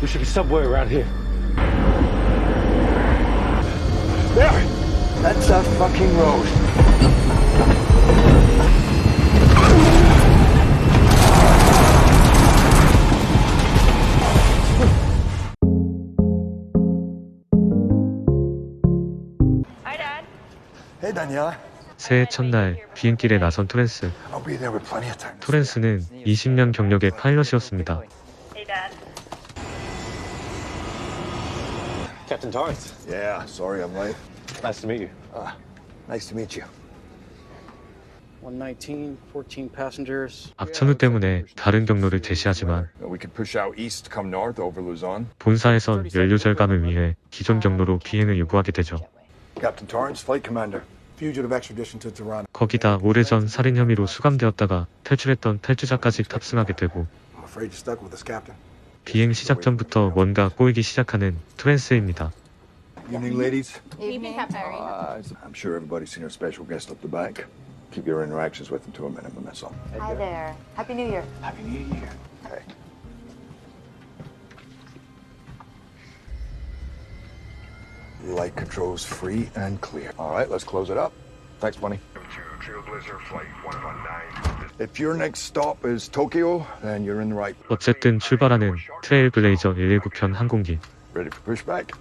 There should be subway around here. There! That's our fucking road. Hi, Dad. Hey, Daniela. 새해 첫날 비행길에 나선 토렌스. I'll be there with plenty of time. 토렌스는 20년 경력의 파일럿이었습니다. Hey, Dad. Captain Torrance. Yeah, sorry I'm late. Nice to meet you. Nice to meet you. 119, 14 passengers. 악천후 때문에 다른 경로를 제시하지만 We could push out east, come north over Luzon. 본사에선 연료 절감을 위해 기존 경로로 비행을 요구하게 되죠. Captain Torrance, flight commander. Fugitive extradition to Toronto. 거기다 오래전 살인 혐의로 수감되었다가 탈출했던 탈주자까지 tab승하게 되고 I'm afraid you're stuck with us, Captain. 비행 시작 전부터 뭔가 꼬이기 시작하는 토렌스입니다. Evening, ladies. Evening, Captain. I'm sure everybody's seen our special guest up the back. Keep your interactions with him to a minimum, that's all. Hi there. Happy New Year. Happy New Year. Hey. Light controls free and clear. All right, let's close it up. Thanks, Bunny. If your next stop is Tokyo, then you're in the right. 어쨌든 출발하는 트레일블레이저 119편 항공기. Ready for pushback?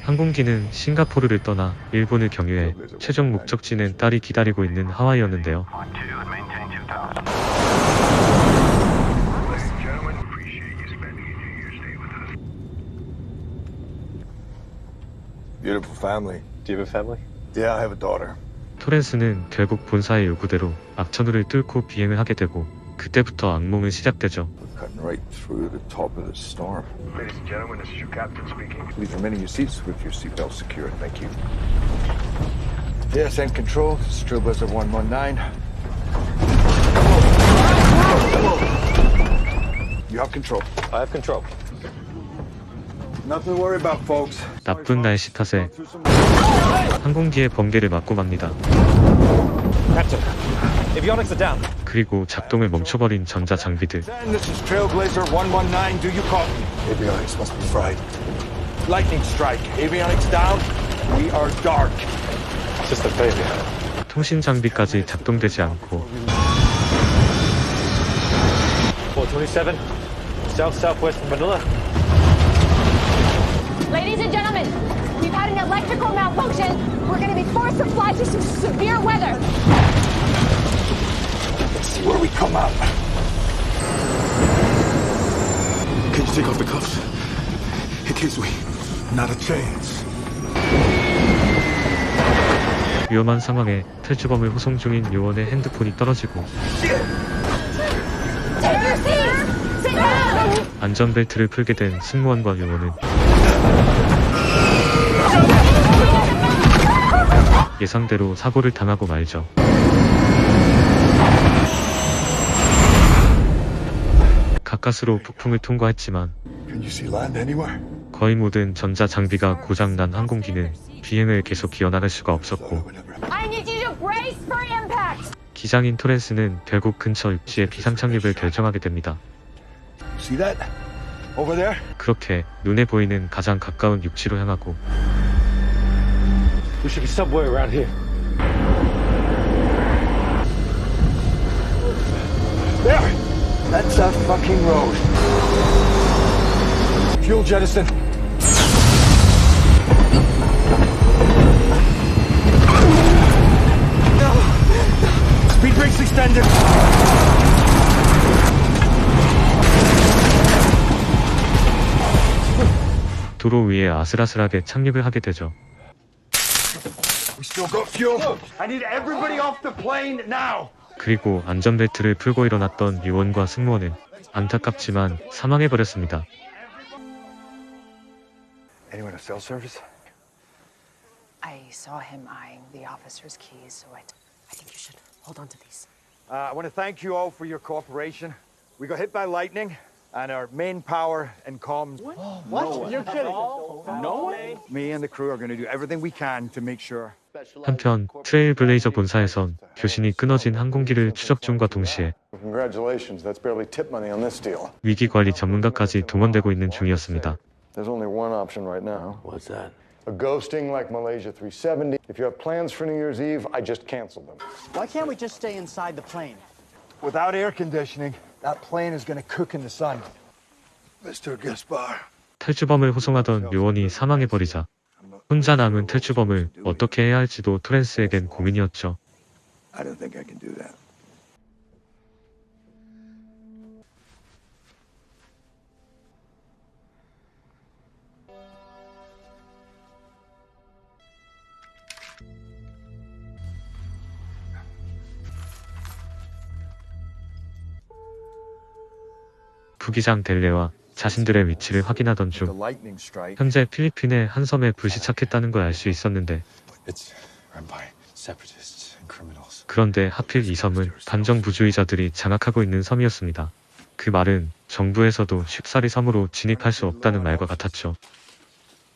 항공기는 싱가포르를 떠나 일본을 경유해 최종 목적지는 딸이 기다리고 있는 하와이였는데요. Beautiful family. Do you have a family? Yeah, I have a daughter. 토렌스는 결국 본사의 요구대로 악천후를 뚫고 비행을 하게 되고 그때부터 악몽은 시작되죠. We're cutting right through the top of the storm. Ladies and gentlemen, this is your captain speaking. Please remain in your seats with your seatbelts secured. Thank you. Yes, and control. This is Trailblazer 119. You have control. I have control. Nothing to worry about, folks. 나쁜 날씨 탓에 항공기의 번개를 맞고 맙니다. Captain, avionics are down. 그리고 작동을 멈춰버린 전자 장비들. This is Trailblazer 119. Do you copy? Avionics must be fried. Lightning strike. Avionics down. We are dark. Just a failure. 통신 장비까지 작동되지 않고 427, south-southwest from Manila. Ladies and gentlemen, we've had an electrical malfunction. We're going to be forced to fly through some severe weather. Let's see where we come out. Can you take off the cuffs? In case we... Not a chance. 위험한 상황에 탈주범을 호송 중인 요원의 핸드폰이 떨어지고 Take your seats! Sit down! 안전벨트를 풀게 된 승무원과 요원은 예상대로 사고를 당하고 말죠. 가까스로 폭풍을 통과했지만 Can you see land anywhere? 거의 모든 전자 장비가 고장난 항공기는 비행을 계속 이어나갈 수가 없었고 I need you to brace for impact! 기장인 토렌스는 결국 근처 육지에 비상착륙을 결정하게 됩니다. See that? Over there? 그렇게 눈에 보이는 가장 가까운 육지로 향하고 There should be subway around here. There! That's our fucking road. Fuel jettison. No! Speed brakes extended. 도로 위에 아슬아슬하게 착륙을 하게 되죠. We still got fuel. I need everybody off the plane now. 그리고 안전벨트를 풀고 일어났던 요원과 승무원은 안타깝지만 사망해버렸습니다. Anyone at cell service? I saw him eyeing the officer's keys, so I think you should hold on to these. I want to thank you all for your cooperation. We got hit by lightning, and our main power and comms. What? You're kidding? No way. Me and the crew are going to do everything we can to make sure. 한편 트레일블레이저 본사에선 교신이 끊어진 항공기를 추적 중과 동시에 Congratulations, that's barely tip money on this deal. 위기관리 전문가까지 동원되고 있는 중이었습니다. There's only one option right now. What's that? A ghosting like Malaysia 370. If you have plans for New Year's Eve, I just canceled them. Why can't we just stay inside the plane? Without air conditioning, that plane is going to cook in the sun. Mr. Gaspar. 탈주범을 호송하던 요원이 사망해버리자 혼자 남은 탈주범을 어떻게 해야 할지도 토렌스에겐 고민이었죠. I don't think I can do that. 부기장 델레와 자신들의 위치를 확인하던 중 현재 필리핀의 한 섬에 불시착했다는 걸 알 수 있었는데 그런데 하필 이 섬은 반정부주의자들이 장악하고 있는 섬이었습니다. 그 말은 정부에서도 쉽사리 섬으로 진입할 수 없다는 말과 같았죠.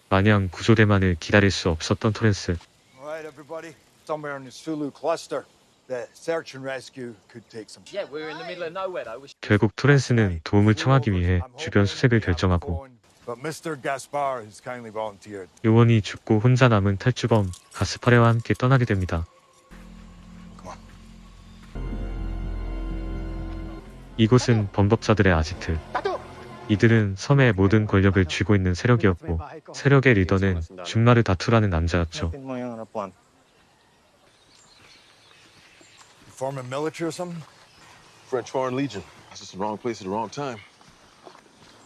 마냥 구조대만을 기다릴 수 없었던 토렌스. 결국 토렌스는 도움을 청하기 위해 주변 수색을 결정하고 요원이 죽고 혼자 남은 탈주범 가스파레와 함께 떠나게 됩니다. 이곳은 범법자들의 아지트. 이들은 섬의 모든 권력을 쥐고 있는 세력이었고 세력의 리더는 준마르 다투라는 남자였죠. Forming military or something? French Foreign Legion. I was just in the wrong place at the wrong time.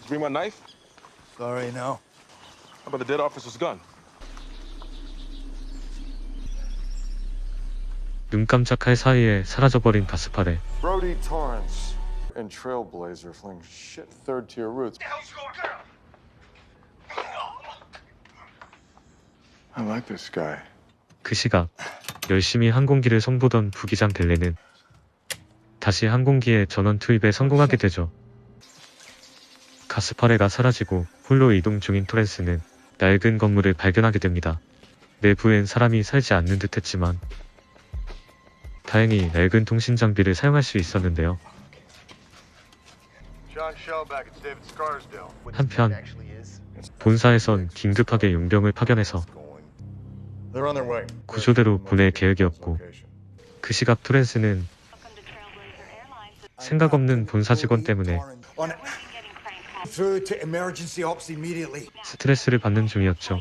Did you bring my knife? Sorry, no. How about the dead officer's gun? 눈 깜짝할 사이에 사라져버린 가스파레. Brody Torrance and Trailblazer fling shit third-tier routes. I like this guy. 그 시각 열심히 항공기를 손보던 부기장 델레는 다시 항공기의 전원 투입에 성공하게 되죠. 가스파레가 사라지고 홀로 이동 중인 토렌스는 낡은 건물을 발견하게 됩니다. 내부엔 사람이 살지 않는 듯 했지만 다행히 낡은 통신 장비를 사용할 수 있었는데요. 한편 본사에선 긴급하게 용병을 파견해서 구조대로 보낼 계획이었고 그 시각 토렌스는 생각 없는 본사 직원 때문에 스트레스를 받는 중이었죠.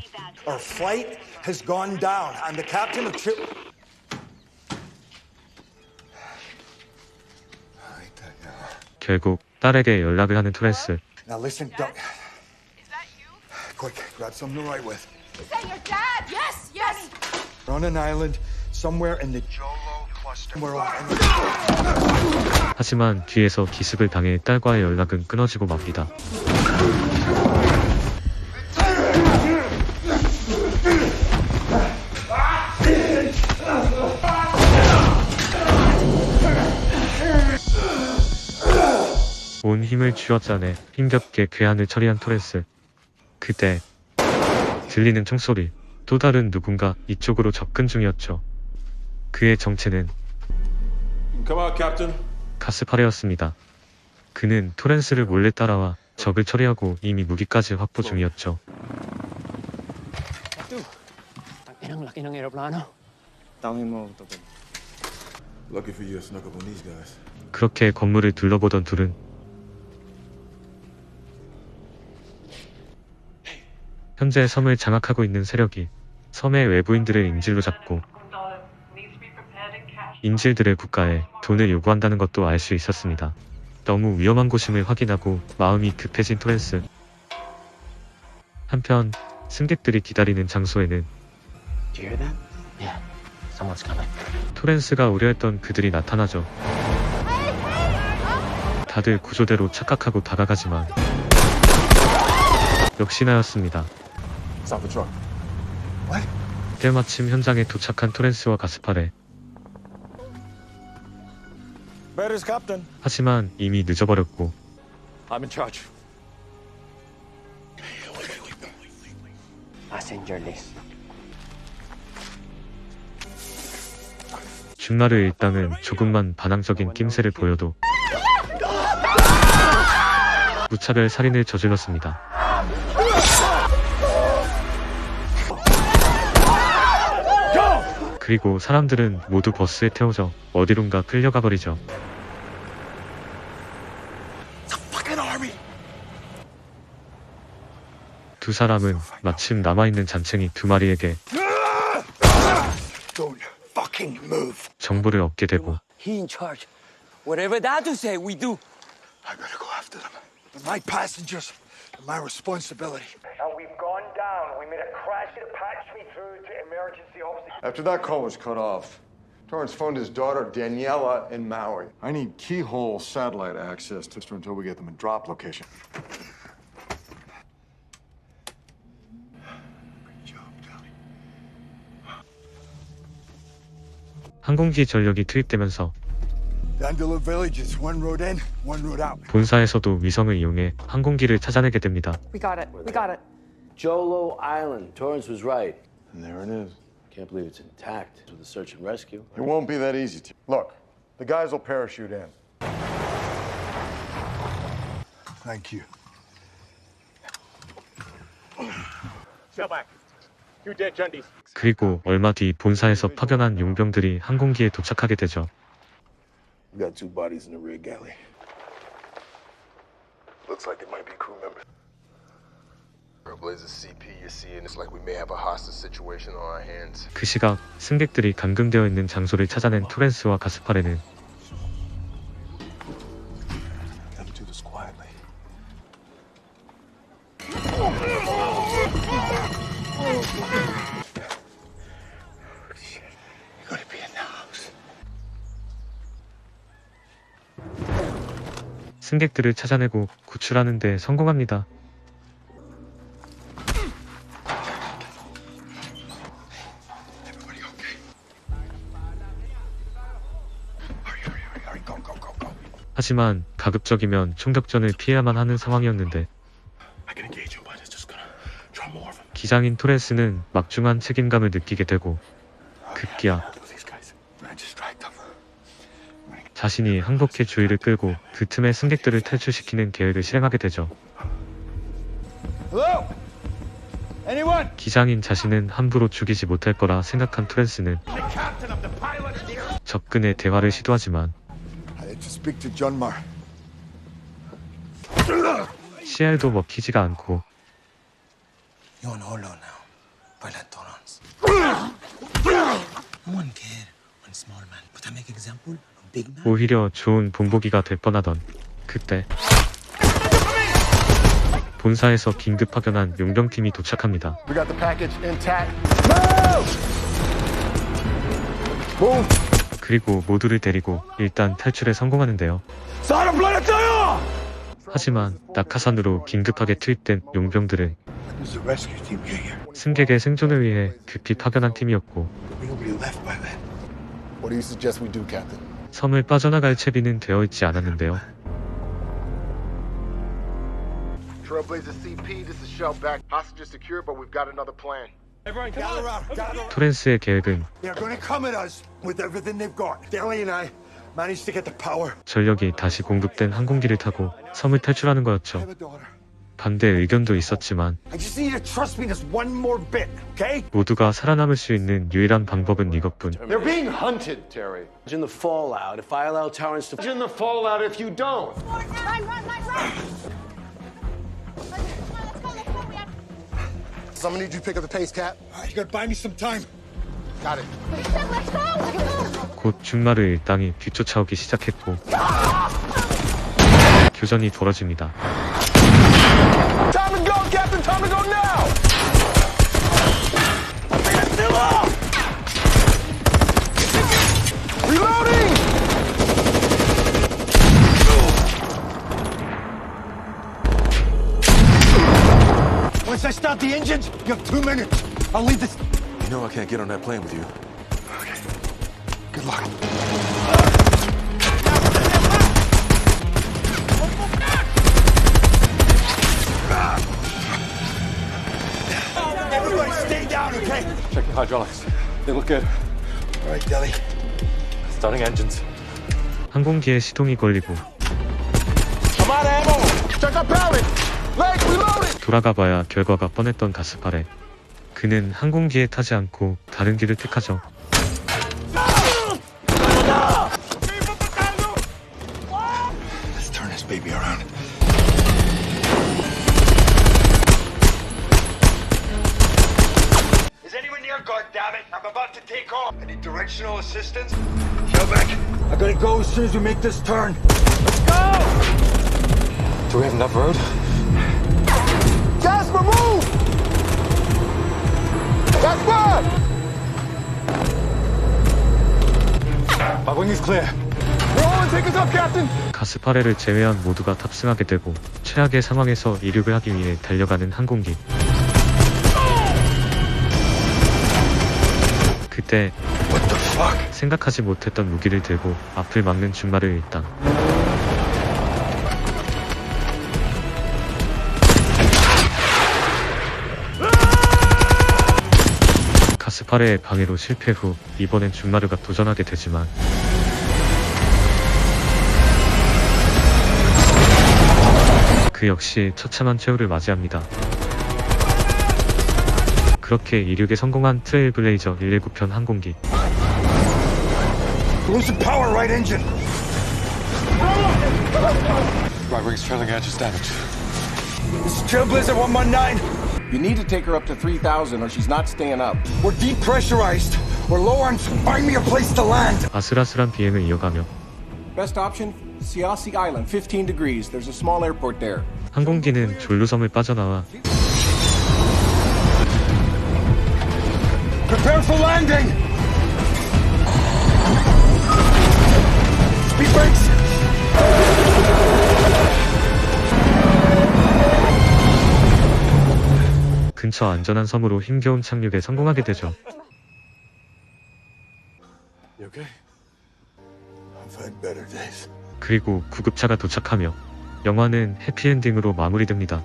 결국 딸에게 연락을 하는 토렌스. Is that your dad? Yes, yes. We're on an island somewhere in the Jolo cluster. 하지만 뒤에서 기습을 당해 딸과의 연락은 끊어지고 맙니다. 온 힘을 쥐어짜내 힘겹게 괴한을 처리한 토렌스. 그때 들리는 총소리. 또 다른 누군가 이쪽으로 접근 중이었죠. 그의 정체는 가스파레였습니다. 그는 토렌스를 몰래 따라와 적을 처리하고 이미 무기까지 확보 중이었죠. 그렇게 건물을 둘러보던 둘은 현재 섬을 장악하고 있는 세력이 섬의 외부인들을 인질로 잡고 인질들의 국가에 돈을 요구한다는 것도 알 수 있었습니다. 너무 위험한 곳임을 확인하고 마음이 급해진 토렌스. 한편 승객들이 기다리는 장소에는 토렌스가 우려했던 그들이 나타나죠. 다들 구조대로 착각하고 다가가지만 역시나였습니다. 때마침 현장에 도착한 토렌스와 가스파레. 하지만 이미 늦어버렸고 I'm in charge. 준마르 일당은 조금만 반항적인 낌새를 보여도 무차별 살인을 저질렀습니다. 그리고 사람들은 모두 버스에 태워져 어디론가 끌려가 버리죠. 두 사람은 마침 남아있는 잔챙이 두 마리에게 정보를 얻게 되고 He in charge. Whatever Dadu say, we do. I gotta go after them. They're my passengers. They're my responsibility. And we've gone down. We made a crash to patch me through to emergency office. After that call was cut off, Torrance phoned his daughter Daniela in Maui. I need keyhole satellite access to her until we get them a drop location. 항공기 전력이 투입되면서 Dandelion Village is one road in, one road out. 본사에서도 위성을 이용해 항공기를 찾아내게 됩니다. We got it. We got it. Jolo Island. Torrance was right. And there it is. Can't believe it's intact with the search and rescue. It won't be that easy to. Look, the guys will parachute in. Thank you. Step back. Two dead jundies. 그리고 얼마 뒤 본사에서 파견한 용병들이 항공기에 도착하게 되죠. We got two bodies in the rear galley. Looks like they might be crew members. Blazer CP, you're seeing it's like we may have a hostage situation on our hands. 그 시각 승객들이 감금되어 있는 장소를 찾아낸 토렌스와 가스파레는 Gotta do this quietly. You gotta be in the house. 승객들을 찾아내고 구출하는 데 성공합니다. Everybody okay? Hurry, go. 하지만 가급적이면 총격전을 피해야만 하는 상황이었는데 I can engage him, but it's just gonna draw more of them. 기장인 토렌스는 막중한 책임감을 느끼게 되고 급기야 These guys. I distract them. 자신이 항복해 주의를 끌고 그 틈에 승객들을 탈출시키는 계획을 실행하게 되죠. Hello? Anyone? 기장인 자신은 함부로 죽이지 못할 거라 생각한 토렌스는 접근해 대화를 시도하지만 I had to speak to John Marr. CR도 먹히지가 않고 You're on hold now. Pilot Torrance. One kid, one small man. But I make example of big man. 오히려 좋은 본보기가 될 뻔하던 그때 본사에서 긴급 파견한 용병팀이 도착합니다. We got the package intact. 그리고 모두를 데리고 일단 탈출에 성공하는데요. 하지만 낙하산으로 긴급하게 투입된 용병들은 There's a rescue team here. 승객의 생존을 위해 급히 파견한 팀이었고 Nobody left by then. What do you suggest we do, Captain? 섬을 빠져나갈 채비는 되어 있지 않았는데요. Trailblazer CP, this is Shell back. Hostages secure, but we've got another plan. Everyone, come Gather on. around, gather around. 토렌스의 계획은 They're going to come at us with everything they've got. Deli and I managed to get the power. 전력이 다시 공급된 항공기를 타고 섬을 탈출하는 I 거였죠. have a daughter. 반대 의견도 있었지만 I just need you to trust me just one more bit, okay? 모두가 살아남을 수 있는 유일한 방법은 이것뿐. They're being hunted, Terry. Imagine the fallout if I allow Torrance to. Imagine the fallout if you don't. Run! Someone need you to pick up the pace, Cap. All right, you gotta buy me some time. Got it. Let's go! 곧 준마를 일당이 뒤쫓아오기 시작했고 교전이 벌어집니다. Time to go, Captain. Time to go now. They're still up. Reloading. Once I start the engines, you have 2 minutes. I'll leave this. You know I can't get on that plane with you. Okay. Good luck. Everybody stay down, okay? Check the hydraulics. They look good. All right, Deli. Starting engines. 항공기에 시동이 걸리고 I'm out of ammo. Check our pallet. Legs reloading. 돌아가봐야 결과가 뻔했던 가스파레. 그는 항공기에 타지 않고 다른 길을 택하죠. have to take off. I need directional assistance. Shellback, I gotta go as soon as we make this turn. Let's go! Do we have enough road? Jasper, move! Jasper! Our wing is clear. We're all in, take us up, Captain! 가스파레를 제외한 모두가 탑승하게 되고 최악의 상황에서 이륙을 하기 위해 달려가는 항공기. 그때 생각하지 못했던 무기를 들고 앞을 막는 준마를 일당. 가스파레의 방해로 실패 후 이번엔 준마르가 도전하게 되지만 그 역시 처참한 최후를 맞이합니다. 그렇게 이륙에 성공한 트레일블레이저 119편 항공기. Losing power, right engine. Right wing's trailing edge is damaged. This is Trailblazer 119. You need to take her up to 3,000 or she's not staying up. We're depressurized. We're low on. Find me a place to land. 아슬아슬한 비행을 이어가며 Best option, Siassi Island, 15 degrees. There's a small airport there. 항공기는 졸루섬을 빠져나와 Prepare for landing. Speed brakes. 근처 안전한 섬으로 힘겨운 착륙에 성공하게 되죠. You okay? I've had better days. 그리고 구급차가 도착하며 영화는 해피엔딩으로 마무리됩니다.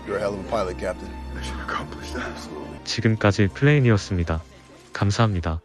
You're a hell of a pilot, Captain. Mission accomplished. 지금까지 플레인이었습니다. 감사합니다.